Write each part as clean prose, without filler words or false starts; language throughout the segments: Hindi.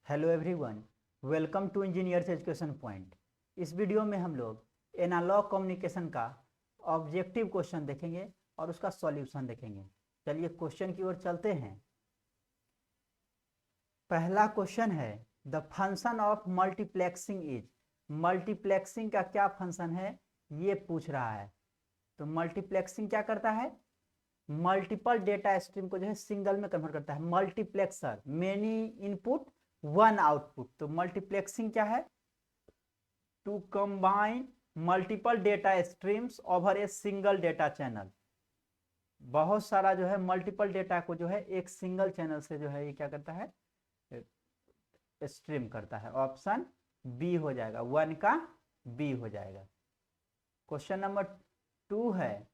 Hello everyone, welcome to engineers education point. इस वीडियो में हम लोग एनालॉग कम्युनिकेशन का ऑब्जेक्टिव क्वेश्चन देखेंगे और उसका सॉल्यूशन देखेंगे। चलिए क्वेश्चन की ओर चलते हैं। पहला क्वेश्चन है, the function of multiplexing is. Multiplexing का क्या फंक्शन है ये पूछ रहा है। तो मल्टीप्लेक्सिंग क्या करता है? मल्टीपल डेटा स्ट्रीम को जो है सिंगल में कन्वर्ट करता है। Multiplexer, many input one output. तो मल्टीप्लेक्सिंग क्या है? To combine multiple data streams over a single data channel. बहुत सारा जो है मल्टीपल डेटा को जो है एक सिंगल चैनल से जो है ये क्या करता है, स्ट्रीम करता है। ऑप्शन बी हो जाएगा, वन का बी हो जाएगा। क्वेश्चन नंबर 2 है,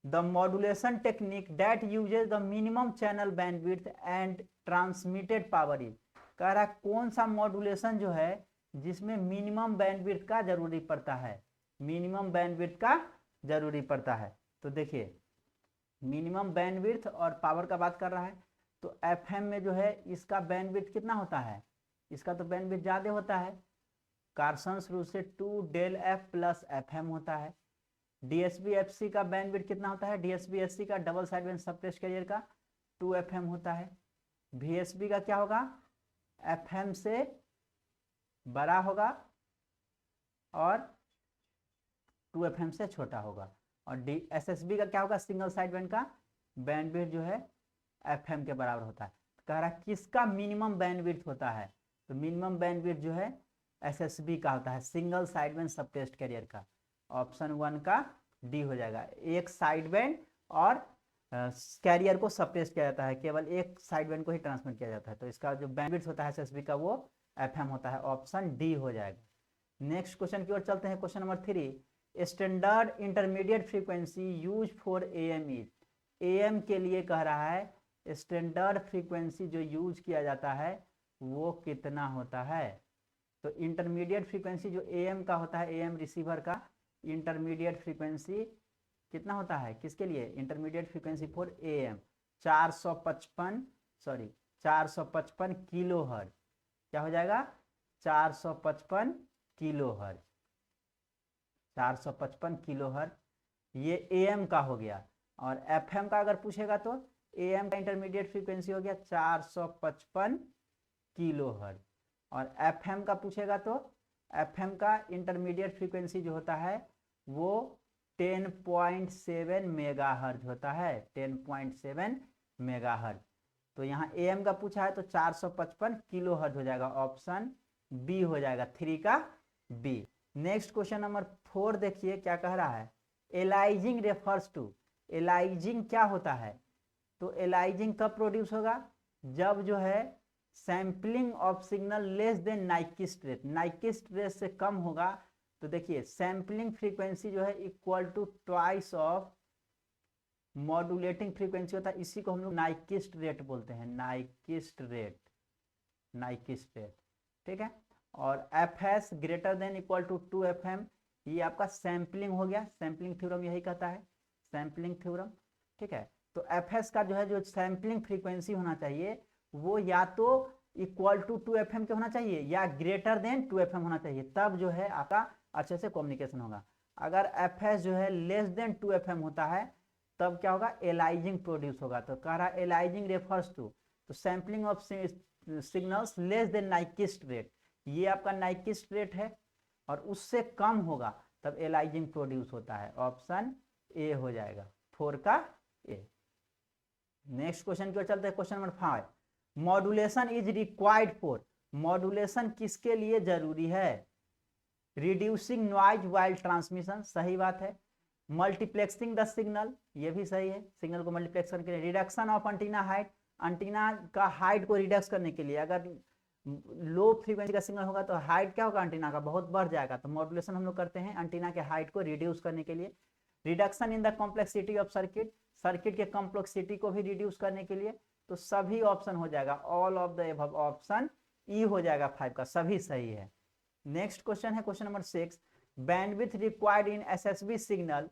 the modulation technique that uses the minimum channel bandwidth and transmitted power is. कह रहा कौन सा मॉड्यूलेशन जो है जिसमें मिनिमम बैंडविड्थ का जरूरी पड़ता है, मिनिमम बैंडविड्थ का जरूरी पड़ता है। तो देखिए मिनिमम बैंडविड्थ और पावर का बात कर रहा है। तो एफएम में जो है इसका बैंडविड्थ कितना होता है? इसका तो बैंडविड्थ ज्यादा होता है। कार्सन्स रूल से 2 डेल एफ प्लस एफएम होता है। डीएसबी एफसी का बैंडविड्थ कितना होता है? डीएसबी एससी का डबल साइड बैंड सबटेस्ट कैरियर का 2 एफएम होता है। वीएसबी का क्या होगा? एफएम से बड़ा होगा और 2 एफएम से छोटा होगा। और डी एसएसबी का क्या होगा? सिंगल साइड बैंड का बैंडविड्थ जो है एफएम के बराबर होता है। कह रहा किसका मिनिमम बैंडविड्थ होता है? तो मिनिमम बैंडविड्थ जो है एसएसबी का होता है, सिंगल साइड बैंड सबटेस्ट कैरियर का। ऑप्शन 1 का डी हो जाएगा। एक साइड बैंड और कैरियर को सबटेस्ट किया जाता है, केवल एक साइड बैंड को ही ट्रांसमिट किया जाता है। तो इसका जो बैंडविड्थ होता है एसएसबी का वो एफएम होता है। ऑप्शन डी हो जाएगा। नेक्स्ट क्वेश्चन की ओर चलते हैं। Question number 3, standard intermediate frequency use for am is. Am के लिए कह रहा है स्टैंडर्ड फ्रीक्वेंसी जो यूज किया जाता है वो कितना होता है। तो इंटरमीडिएट फ्रीक्वेंसी जो एएम का होता है, एएम रिसीवर का इंटरमीडिएट फ्रीक्वेंसी कितना होता है किसके लिए? Intermediate frequency for am 455 kilo hertz. क्या हो जाएगा? 455 किलो हर्ट्ज। 455 किलो हर्ट्ज ये एएम का हो गया। और एफएम का अगर पूछेगा तो एएम का इंटरमीडिएट फ्रीक्वेंसी हो गया 455 किलो हर्ट्ज। और एफएम का पूछेगा तो एफएम का इंटरमीडिएट फ्रीक्वेंसी जो होता है वो 10.7 मेगाहर्ट्ज होता है, 10.7 मेगाहर्ट्ज। तो यहाँ एएम का पूछा है तो 455 किलो हर्ट्ज हो जाएगा। ऑप्शन बी हो जाएगा, 3 का बी। नेक्स्ट क्वेश्चन नंबर 4 देखिए क्या कह रहा है। Aliasing refers to. एलाइजिंग क्या होता है? तो एलाइजिंग कब प्रोड्यूस होगा? जब जो है sampling of signal less than Nyquist rate, Nyquist rate से कम होगा। तो देखिए सैंपलिंग फ्रीक्वेंसी जो है equal to twice of modulating frequency होता है। इसी को हम लोग नाइक्विस्ट रेट बोलते हैं, नाइक्विस्ट रेट, नाइक्विस्ट रेट। ठीक है। और f s greater than equal to 2 f m, ये आपका सैंपलिंग हो गया। सैंपलिंग थ्योरम यही कहता है, सैंपलिंग थ्योरम। ठीक है। तो एफ एस का जो है जो सैंपलिंग फ्रीक्वेंसी होना चाहिए वो या तो इक्वल टू 2 एफ एम के होना चाहिए या ग्रेटर देन 2 एफ एम होना चाहिए, तब जो है आपका अच्छे से कम्युनिकेशन होगा। अगर एफ एस जो है लेस देन 2 एफ एम होता है तब क्या होगा? एलाइजिंग प्रोड्यूस होगा। तो कह रहा एलाइजिंग रेफर्स टू तो sampling of signals less than Nyquist rate, ये आपका नाइक्विस्ट रेट है और उससे कम होगा तब एलाइजिंग प्रोड्यूस होता है। ऑप्शन ए हो जाएगा, 4 का ए। नेक्स्ट क्वेश्चन की ओर चलते हैं। Question number 5, modulation is required for. Modulation किसके लिए जरूरी है? रिड्यूसिंग नॉइज वाइल ट्रांसमिशन, सही बात है। मल्टीप्लेक्सिंग द सिग्नल, ये भी सही है, सिग्नल को मल्टीप्लेक्स करने के लिए। Reduction of antenna height, antenna का हाइट को रिडक्स करने के लिए। अगर लो फ्रीक्वेंसी का सिग्नल होगा तो हाइट क्या होगा एंटीना का? बहुत बढ़ जाएगा। तो मॉड्यूलेशन हम लोग करते हैं एंटीना के हाइट को रिड्यूस करने के लिए। Reduction in the complexity of circuit, circuit के कॉम्प्लेक्सिटी को भी रिड्यूस करने के लिए। तो सभी ऑप्शन हो जाएगा, all of the above. Option E हो जाएगा 5 का, सभी सही है। नेक्स्ट क्वेश्चन है question number 6, bandwidth required in SSB signal,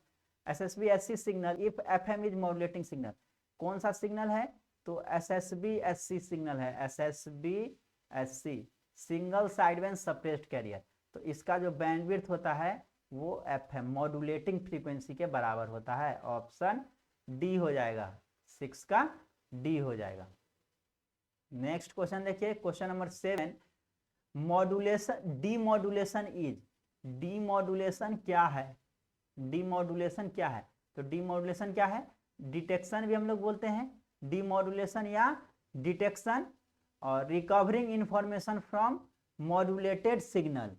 SSB SC signal if FM is modulating signal. कौन सा सिग्नल है? तो एसएसबी एससी सिग्नल है, SSB SC, single sideband suppressed career. तो इसका जो बैंडविड्थ होता है वो एफ है, मॉड्यूलेटिंग फ्रीक्वेंसी के बराबर होता है। ऑप्शन डी हो जाएगा, 6 का डी हो जाएगा। नेक्स्ट क्वेश्चन देखिए, question number 7, modulation demodulation is, demodulation क्या है, डीमॉड्यूलेशन क्या है? तो डीमॉड्यूलेशन क्या है? डिटेक्शन भी हम लोग बोलते हैं, डीमॉड्यूलेशन या डिटेक्शन, और recovering information from modulated signal,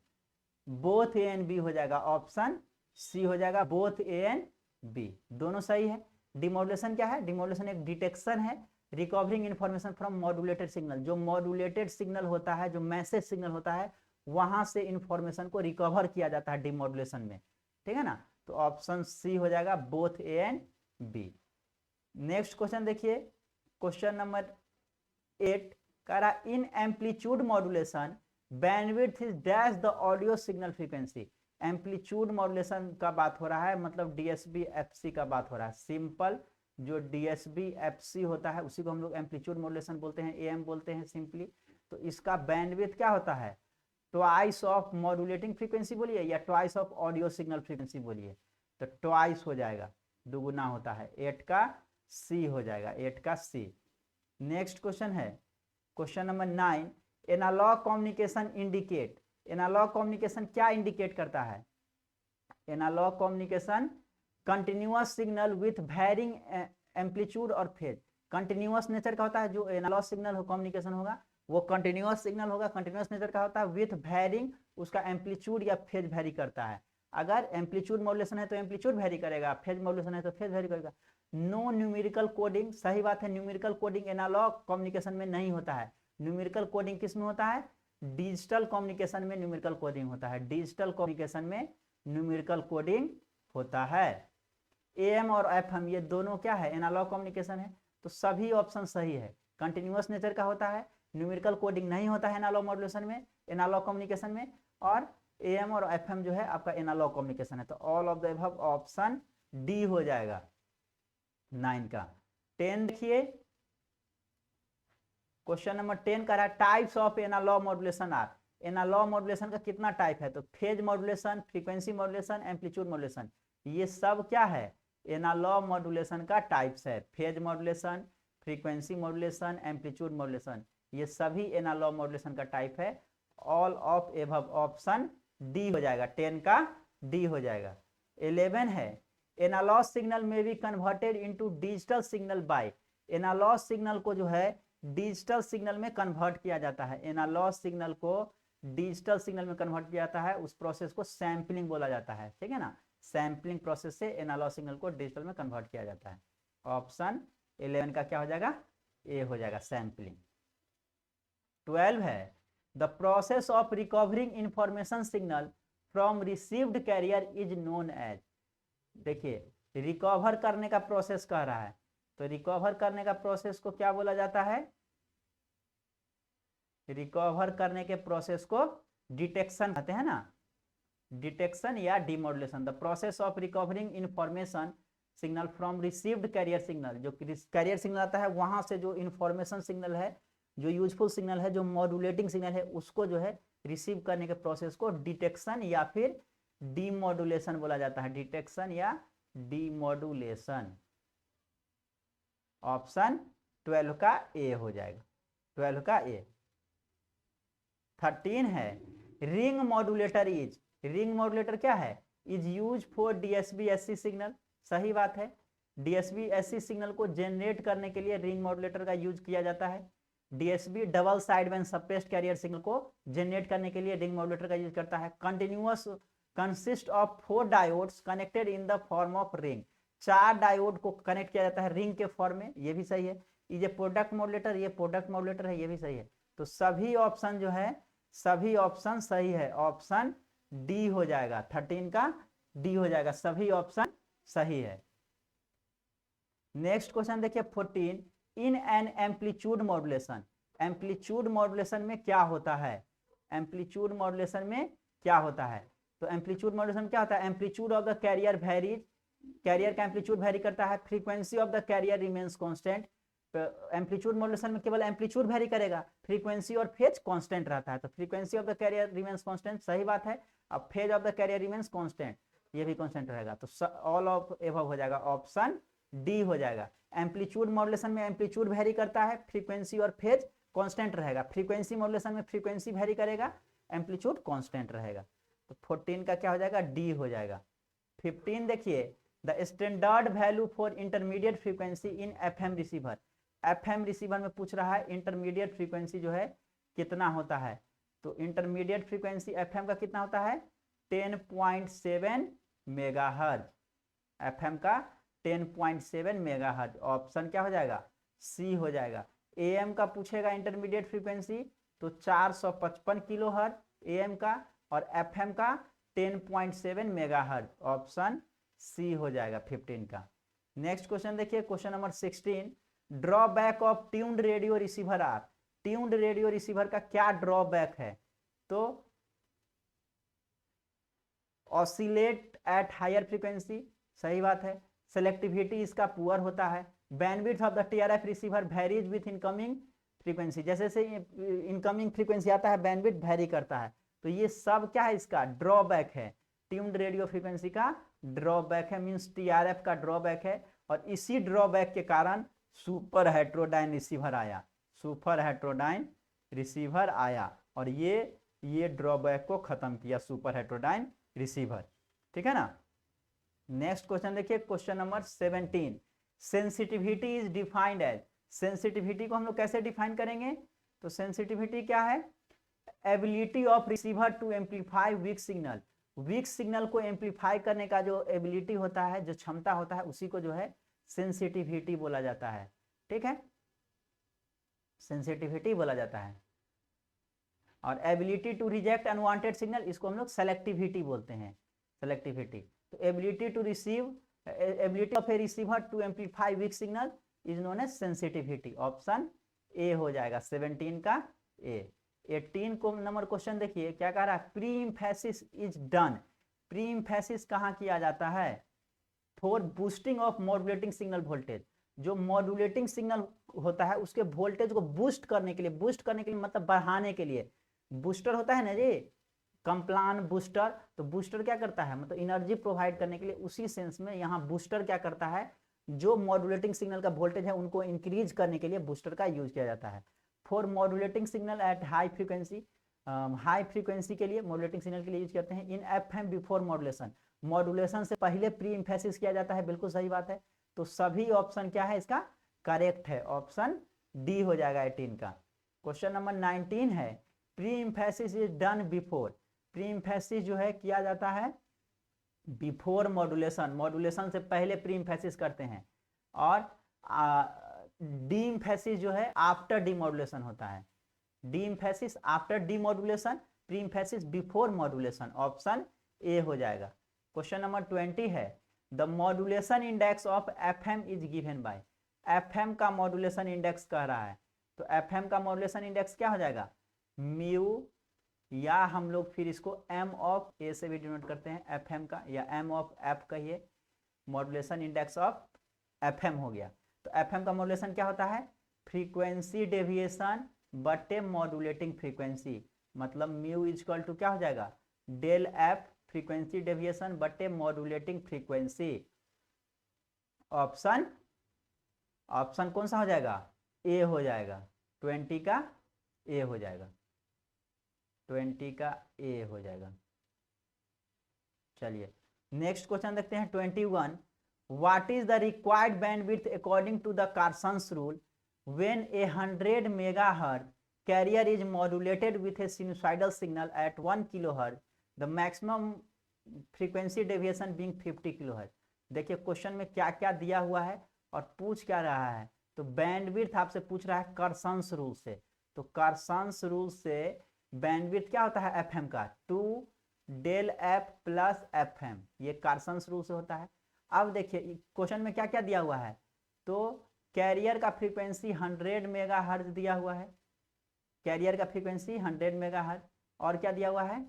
both A and B हो जाएगा। ऑप्शन सी हो जाएगा, बोथ ए एंड बी, दोनों सही है। डिमॉड्यूलेशन क्या है? डिमॉड्यूलेशन एक डिटेक्शन है, recovering information from modulated signal, जो मॉड्यूलेटेड सिग्नल होता है, जो मैसेज सिग्नल होता है, वहां से इंफॉर्मेशन को रिकवर किया जाता है डिमॉड्यूलेशन में, ठीक है ना। तो ऑप्शन सी हो जाएगा, both A and B. Next question देखिए, क्वेश्चन नंबर 8 कह रहा, in amplitude modulation bandwidth is dash the audio signal frequency. Amplitude modulation का बात हो रहा है, मतलब डीएसबी एफसी का बात हो रहा है। सिंपल जो डीएसबी एफसी होता है उसी को हम लोग एम्पलीट्यूड मॉड्यूलेशन बोलते हैं, एएम बोलते हैं सिंपली। तो इसका बैंडविड्थ क्या होता है? ट्वाइस ऑफ मॉड्यूलेटिंग फ्रीक्वेंसी बोलिए या twice of audio signal frequency बोलिए, तो ट्वाइस हो जाएगा, दुगुना होता है। 8 का सी हो जाएगा, 8 का सी। नेक्स्ट क्वेश्चन है question number 9, analog communication indicate, analog communication क्या इंडिकेट करता है? Analog communication continuous signal with varying amplitude और फेज, कंटिन्यूअस नेचर का होता है। जो एनालॉग सिग्नल कम्युनिकेशन होगा वो कंटिन्यूअस सिग्नल होगा, कंटिन्यूअस नेचर का होता है, विथ वेरिंग, उसका एम्पलीट्यूड या फेज वेरी करता है। अगर एम्पलीट्यूड मॉड्यूलेशन है तो एम्पलीट्यूड वेरी करेगा, फेज मॉड्यूलेशन है तो फेज वेरी करेगा। नो न्यूमेरिकल कोडिंग, सही बात है, न्यूमेरिकल कोडिंग एनालॉग कम्युनिकेशन में नहीं होता है। न्यूमेरिकल कोडिंग किस में होता है? डिजिटल कम्युनिकेशन में न्यूमेरिकल कोडिंग होता है, डिजिटल कम्युनिकेशन में न्यूमेरिकल कोडिंग होता है। एएम और एफएम ये दोनों क्या है? एनालॉग कम्युनिकेशन है। तो सभी ऑप्शन सही है। कंटिन्यूअस नेचर का होता है, न्यूमेरिकल कोडिंग नहीं होता है एनालॉग मॉड्यूलेशन में, एनालॉग कम्युनिकेशन में, और एएम और एफएम जो है आपका एनालॉग कम्युनिकेशन है। तो all of the above option D हो जाएगा 9 का। 10 देखिए, क्वेश्चन नंबर 10 का रहा types of analog modulation are. Analog modulation का कितना टाइप है? तो phase modulation, frequency modulation, amplitude modulation, ये सब क्या है? एनालॉग मॉड्यूलेशन का टाइप्स है। Phase modulation, frequency modulation, amplitude modulation, ये सभी एनालॉग मॉड्यूलेशन का टाइप है। All of above option D हो जाएगा, 10 का डी हो जाएगा। 11 है एनालॉग सिग्नल में भी converted into digital signal by, analog signal को जो है डिजिटल सिग्नल में कन्वर्ट किया जाता है। एनालॉग सिग्नल को डिजिटल सिग्नल में कन्वर्ट किया जाता है, उस प्रोसेस को सैंपलिंग बोला जाता है, ठीक है ना। सैंपलिंग प्रोसेस से एनालॉग सिग्नल को डिजिटल में कन्वर्ट किया जाता है। ऑप्शन 11 का क्या हो जाएगा? ए हो जाएगा, सैंपलिंग। 12 है the process of recovering information signal from received carrier is known as. देखिए रिकवर करने का प्रोसेस कह रहा है, तो रिकवर करने का प्रोसेस को क्या बोला जाता है? रिकवर करने के प्रोसेस को डिटेक्शन कहते हैं ना, डिटेक्शन या demodulation. The process of recovering information signal from received carrier signal, जो कैरियर सिग्नल आता है वहां से जो इंफॉर्मेशन सिग्नल है, जो यूजफुल सिग्नल है, जो मॉड्यूलेटिंग सिग्नल है, उसको जो है रिसीव करने के प्रोसेस को डिटेक्शन या फिर डीमॉड्यूलेशन बोला जाता है। डिटेक्शन या डीमॉड्यूलेशन। ऑप्शन 12 का ए हो जाएगा, 12 का ए। 13 है ring modulator is, ring modulator क्या है? Is use for DSB SC signal, सही बात है। डीएसबी एससी सिग्नल को जनरेट करने के लिए रिंग मॉड्यूलेटर का यूज किया जाता है। DSB double sideband suppressed carrier signal को जनरेट करने के लिए रिंग मॉड्यूलेटर का यूज करता है। Continuous consist of 4 diodes connected in the form of ring, 4 diode को कनेक्ट किया जाता है रिंग के फॉर्म में, ये भी सही है। ये प्रोडक्ट मॉड्यूलेटर, ये प्रोडक्ट मॉड्यूलेटर है, ये भी सही है। तो सभी ऑप्शन जो है, सभी ऑप्शन सही है। ऑप्शन डी हो जाएगा, 13 का डी हो जाएगा, सभी ऑप्शन सही है। नेक्स्ट क्वेश्चन देखिए 14, in an amplitude modulation, amplitude modulation में क्या होता है? एम्पलीट्यूड मॉड्यूलेशन में क्या होता है? तो एम्पलीट्यूड मॉड्यूलेशन क्या होता है? Amplitude of the carrier varies, carrier का एम्पलीट्यूड वेरी करता है। Frequency of the carrier remains constant, amplitude modulation में केवल एम्पलीट्यूड वेरी करेगा, फ्रीक्वेंसी और फेज कांस्टेंट रहता है। तो frequency of the carrier remains constant, सही बात है। अब phase of the carrier remains constant, ये भी कांस्टेंट रहेगा। तो ऑल ऑफ एबव हो जाएगा, ऑप्शन डी हो जाएगा। एम्पलीट्यूड मॉड्यूलेशन में एम्पलीट्यूड वेरी करता है, फ्रीक्वेंसी और फेज कांस्टेंट रहेगा। फ्रीक्वेंसी मॉड्यूलेशन में फ्रीक्वेंसी वेरी करेगा, एम्पलीट्यूड कांस्टेंट रहेगा। तो 14 का क्या हो जाएगा, डी हो जाएगा। 15 देखिए, the standard value for intermediate frequency in FM receiver. FM receiver में पूछ रहा है इंटरमीडिएट फ्रीक्वेंसी जो है कितना होता है। तो इंटरमीडिएट फ्रीक्वेंसी एफएम का कितना होता है, 10.7 मेगाहर्ट्ज। एफएम का 10.7 मेगाहर्ट्ज। ऑप्शन क्या हो जाएगा, सी हो जाएगा। एएम का पूछेगा इंटरमीडिएट फ्रीक्वेंसी, तो 455 किलोहर्ट्ज एएम का, और एफएम का 10.7 मेगाहर्ट्ज। ऑप्शन सी हो जाएगा 15 का। नेक्स्ट क्वेश्चन देखिए, question number 16, drawback of tuned radio receiver are. Tuned radio receiver का क्या ड्रॉबैक है, तो ऑसिलेट एट हायर फ्रीक्वेंसी, सही बात है। सेलेक्टिविटी इसका पुअर होता है। Bandwidth of the TRF receiver varies with incoming frequency, जैसे जैसे इनकमिंग फ्रीक्वेंसी आता है बैंडविड्थ वेरी करता है। तो ये सब क्या है, इसका ड्रॉबैक है। ट्यून्ड रेडियो फ्रीक्वेंसी का ड्रॉबैक है, मींस टीआरएफ का ड्रॉबैक है। और इसी ड्रॉबैक के कारण सुपर हेट्रोडाइन रिसीवर आया, सुपर हेट्रोडाइन रिसीवर आया, और ये ड्रॉबैक को खत्म किया सुपर हेट्रोडाइन रिसीवर। ठीक है ना। नेक्स्ट क्वेश्चन देखिए, question number 17, sensitivity is defined as. Sensitivity को हम लोग कैसे डिफाइन करेंगे, तो सेंसिटिविटी क्या है, ability of receiver to amplify weak signal. Weak signal को एम्पलीफाई करने का जो एबिलिटी होता है, जो क्षमता होता है, उसी को जो है सेंसिटिविटी बोला जाता है। ठीक है, सेंसिटिविटी बोला जाता है। और ability to reject unwanted signal, इसको हम लोग सेलेक्टिविटी बोलते हैं, सेलेक्टिविटी। तो ability to receive, ability of a receiver to amplify weak signal is known as sensitivity. Option A हो जाएगा 17 का ए। 18 को नंबर क्वेश्चन देखिए, क्या कह रहा है, pre emphasis is done. Pre emphasis कहाँ किया जाता है, for boosting of modulating signal voltage. जो मॉड्यूलेटिंग सिग्नल होता है उसके वोल्टेज को बूस्ट करने के लिए, बूस्ट करने के लिए मतलब बढ़ाने के लिए, बूस्टर होता है ना जी, कंप्लान बूस्टर। तो बूस्टर क्या करता है, मतलब एनर्जी प्रोवाइड करने के लिए। उसी सेंस में यहाँ बूस्टर क्या करता है, जो मॉड्यूलेटिंग सिग्नल का वोल्टेज है उनको इंक्रीज करने के लिए बूस्टर का यूज किया जाता है। For modulating signal at high frequency, high frequency के लिए मॉड्यूलेटिंग सिग्नल के लिए यूज करते हैं। इन एफएम बिफोर मॉड्यूलेशन, मॉड्यूलेशन से पहले प्री इम्फेसिस किया जाता है, बिल्कुल सही बात है। तो सभी ऑप्शन क्या है इसका करेक्ट है, ऑप्शन डी हो जाएगा 18 का। क्वेश्चन नंबर 19 है, pre emphasis is done before. Pre emphasis जो है किया जाता है बिफोर मॉड्यूलेशन, मॉड्यूलेशन से पहले प्री इम्फेसिस करते हैं। और डी इम्फेसिस जो है आफ्टर डीमॉड्यूलेशन होता है। D emphasis after demodulation, pre emphasis before modulation. Option A हो जाएगा। क्वेश्चन नंबर 20 है, the modulation index of FM is given by. FM का मॉड्यूलेशन इंडेक्स कह रहा है, तो एफएम का मॉड्यूलेशन इंडेक्स क्या हो जाएगा, म्यू, या हम लोग फिर इसको एम ऑफ ए से भी डिनोट करते हैं एफएम का, या एम ऑफ एफ कहिए। मॉड्यूलेशन इंडेक्स ऑफ एफएम हो गया। तो एफएम का मॉड्यूलेशन क्या होता है, फ्रीक्वेंसी डेविएशन बटे मॉड्यूलेटिंग फ्रीक्वेंसी, मतलब म्यू इज इक्वल टू क्या हो जाएगा, डेल एफ फ्रीक्वेंसी डेविएशन बटे मॉड्यूलेटिंग फ्रीक्वेंसी। ऑप्शन कौन सा हो जाएगा, ए हो जाएगा। 20 का ए हो जाएगा, 20 का ए हो जाएगा। चलिए नेक्स्ट क्वेश्चन देखते हैं 21, what is the required bandwidth according to the Carson's rule when a 100 megahertz carrier is modulated with a sinusoidal signal at 1 kilohertz, the maximum frequency deviation being 50 kilohertz। देखिए क्वेश्चन में क्या क्या दिया हुआ है और पूछ क्या रहा है, तो बैंडविड्थ आपसे पूछ रहा है कार्सन्स रूल से। तो कार्सन्स रूल से बैंडविड्थ क्या होता है एफएम का, 2 डेल एफ प्लस एफएम, ये कार्सन्स रूल से होता है। अब देखिए क्वेश्चन में क्या क्या दिया हुआ है, तो कैरियर का फ्रीक्वेंसी 100 मेगाहर्ट्ज दिया हुआ है, कैरियर का फ्रीक्वेंसी 100 मेगाहर्ट्ज, और क्या दिया हुआ है,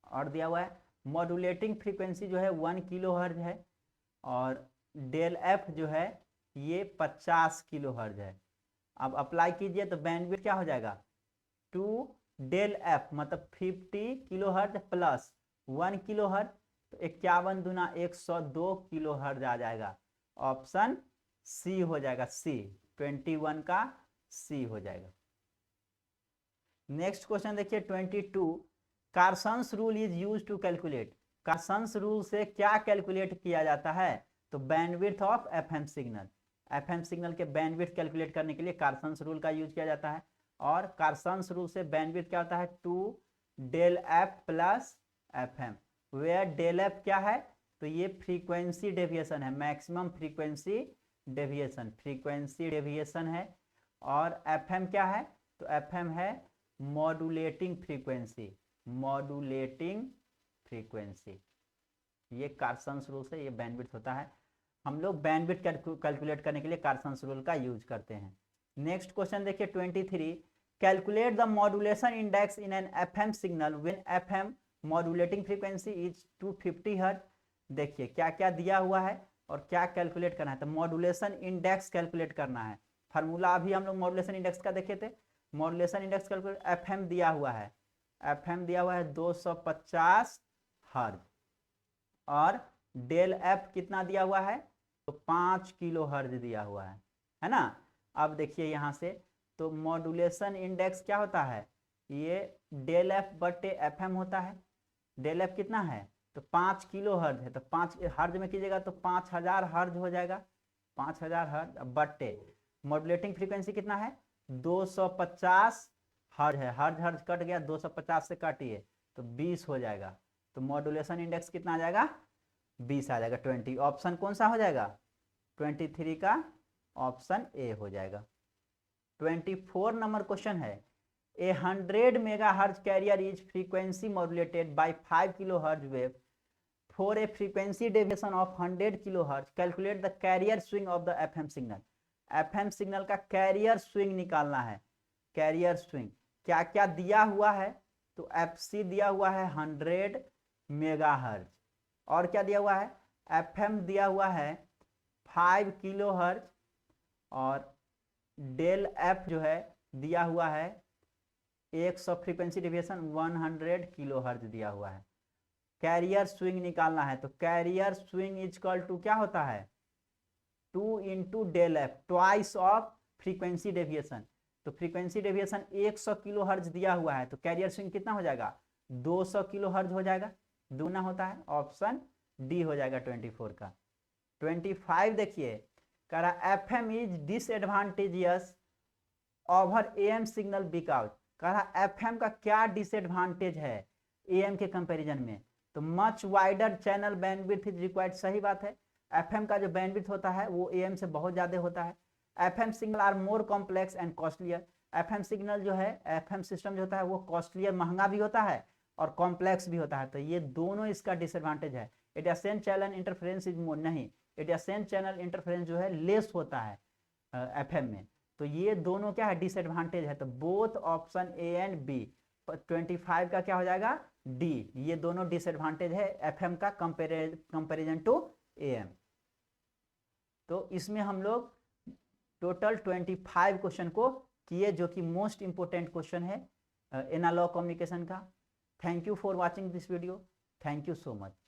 और दिया हुआ है मॉड्यूलेटिंग फ्रीक्वेंसी जो है 1 किलोहर्ट्ज है, और डेल एफ जो है ये 50 किलो हर्ज है। अब अप्लाई कीजिए तो बैंडविड्थ क्या हो जाएगा 2 डेल एफ मतलब 50 kilo hertz plus 1 kilo hertz, तो 51 दूना 102 किलो हर्ज आ जाएगा। ऑप्शन सी हो जाएगा, सी 21 का सी हो जाएगा। नेक्स्ट क्वेश्चन देखिए 22, Carson's rule is use to calculate. Carson's rule से क्या कैलकुलेट किया जाता है, तो bandwidth of FM signal. FM signal के बैंडविड्थ कैलकुलेट करने के लिए कार्सन्स रूल का यूज किया जाता है। और कार्सन्स रूल से बैंडविड्थ क्या होता है 2 del f plus FM, where del f क्या है, तो ये फ्रीक्वेंसी डेविएशन है, maximum frequency deviation, frequency deviation है। और एफएम क्या है, तो एफएम है मॉड्यूलेटिंग फ्रीक्वेंसी, मॉड्यूलेटिंग फ्रीक्वेंसी। ये कार्सन्स रूल से ये बैंडविड्थ होता है। हम लोग बैंडविड्थ कैलकुलेट करने के लिए कार्सन्स रूल का यूज करते हैं। नेक्स्ट क्वेश्चन देखिए 23, calculate the modulation index in an FM signal when FM modulating frequency is 250 hertz. देखिए क्या क्या दिया हुआ है और क्या कैलकुलेट करना है, तो मॉड्यूलेशन इंडेक्स कैलकुलेट करना है। फार्मूला अभी हम लोग मॉड्यूलेशन इंडेक्स का देखे थे। मॉड्यूलेशन इंडेक्स कैलकुलेट, एफएम दिया हुआ है, एफएम दिया हुआ है 250 हर्ट्ज और डेल एफ कितना दिया हुआ है, तो 5 किलो हर्ट्ज दिया हुआ है ना। अब देखिए यहाँ से तो मॉड्यूलेशन इंडेक्स क्या होता है, ये डेल एफ बटे एफएम होता है। डेल एफ कितना है, तो 5 किलो हर्ट्ज है, तो 5 हर्ट्ज में कीजिएगा तो 5000 हर्ट्ज हो जाएगा, 5000 हर्ट्ज बटे मॉड्यूलेटिंग फ्रीक्वेंसी कितना है 250 हर्ट्ज है, हर्ट्ज हर्ट्ज कट गया 250 से काटिए तो 20 हो जाएगा। तो मॉड्यूलेशन इंडेक्स कितना आ जाएगा 20 आ जाएगा। 20 ऑप्शन कौन सा हो जाएगा 23 का ऑप्शन ए हो जाएगा। 24 नंबर क्वेश्चन है, a 100 megahertz carrier is frequency modulated by 5 kilo hertz wave for a frequency deviation of 100 kilo hertz, calculate the carrier swing of the FM signal. FM signal का कैरियर स्विंग निकालना है। कैरियर स्विंग क्या क्या दिया हुआ है, तो एफसी दिया हुआ है 100 मेगाहर्ट्ज और क्या दिया हुआ है, एफएम दिया हुआ है 5 किलो हर्ट्ज और डेल एफ जो है दिया हुआ है 100 फ्रीक्वेंसी डेविएशन 100 किलो हर्ट्ज दिया हुआ है। कैरियर स्विंग निकालना है, तो carrier swing is equal to क्या होता है 2 into del f, twice of frequency deviation. तो फ्रीक्वेंसी डेविएशन 100 किलो हर्ट्ज दिया हुआ है, तो कैरियर स्विंग कितना हो जाएगा 200 किलो हर्ट्ज हो जाएगा, दूना होता है। ऑप्शन डी हो जाएगा 24 का। 25 देखिए कह रहा FM is disadvantageous over am signal because, कह रहा एफएम का क्या डिसएडवांटेज है एएम के कंपैरिजन में, तो much wider channel bandwidth is required. सही बात है, एफएम का जो बैंडविड्थ होता है वो एएम से बहुत ज्यादा होता है। FM signal are more complex and costlier, FM signal जो है एफएम सिस्टम जो होता है वो कॉस्टलियर महंगा भी होता है और कॉम्प्लेक्स भी होता है, तो ये दोनों इसका डिसएडवांटेज है। Adjacent channel interference is more, नहीं एडजेसेंट चैनल इंटरफेरेंस जो है लेस होता है एफएम में, तो ये दोनों क्या है डिसएडवांटेज है। तो both option A and B, 25 का क्या हो जाएगा डी, ये दोनों डिसएडवांटेज है एफएम का कंपैरिजन टू एएम। तो इसमें हम लोग टोटल 25 क्वेश्चन को किए जो कि मोस्ट इंपोर्टेंट क्वेश्चन है एनालॉग कम्युनिकेशन का। Thank you for watching this video, thank you so much.